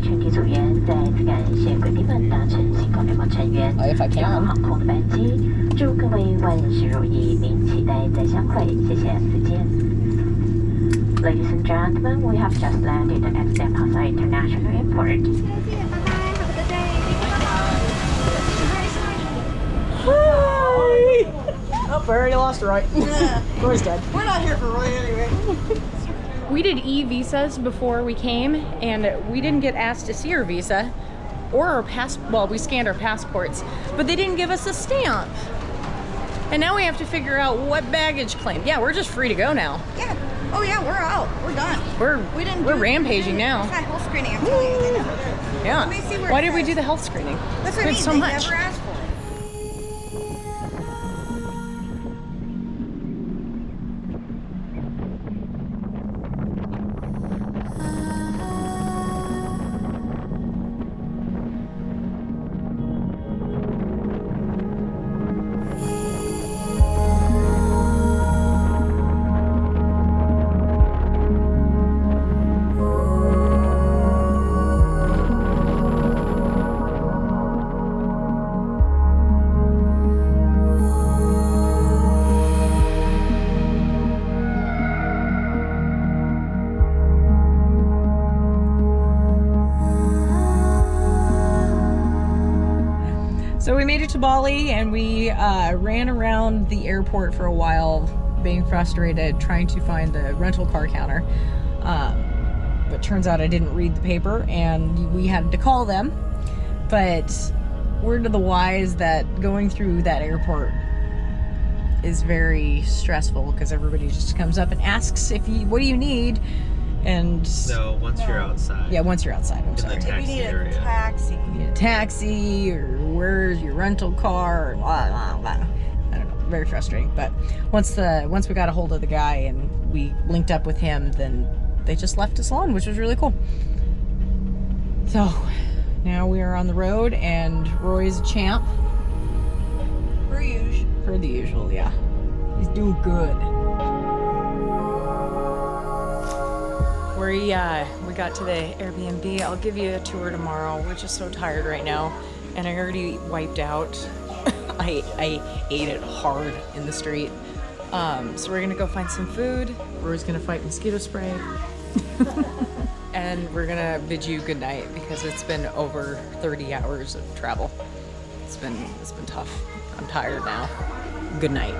全体组员再次感谢贵宾们搭乘星空联盟成员中国航空的班机，祝各位万事如意，并期待再相会。谢谢，再见。Ladies and gentlemen, we have just landed at Denpasar International Airport. Hi! Oh, we already lost Roy. Roy's dead. We're not here for Roy anyway. We did e-visas before we came, and we didn't get asked to see our visa or our well, we scanned our passports, but they didn't give us a stamp. And now we have to figure out what baggage claim. Yeah, we're just free to go now. Yeah. Oh yeah, we're out. We're done. We're rampaging now. It's that health screening, I'm telling you. Yeah. Let me see where Why it did we says. do the health screening? That's what I We mean. had so They much. never asked for it. So we made it to Bali, and we ran around the airport for a while, being frustrated, trying to find the rental car counter. But turns out I didn't read the paper, and we had to call them. But word to the wise that going through that airport is very stressful, because everybody just comes up and asks what do you need? And no, once you're outside. Yeah, once you're outside. I'm sorry. In the taxi area. Taxi. You need a taxi, or where's your rental car, or blah, blah, blah. I don't know, very frustrating. But once we got a hold of the guy and we linked up with him, then they just left us alone, which was really cool. So now we are on the road, and Roy's a champ. Per usual. Per the usual, yeah. He's doing good. We got to the Airbnb. I'll give you a tour tomorrow. We're just so tired right now, and I already wiped out. I ate it hard in the street. So we're gonna go find some food. Rory's gonna fight mosquito spray, and we're gonna bid you good night, because it's been over 30 hours of travel. It's been tough. I'm tired now. Good night.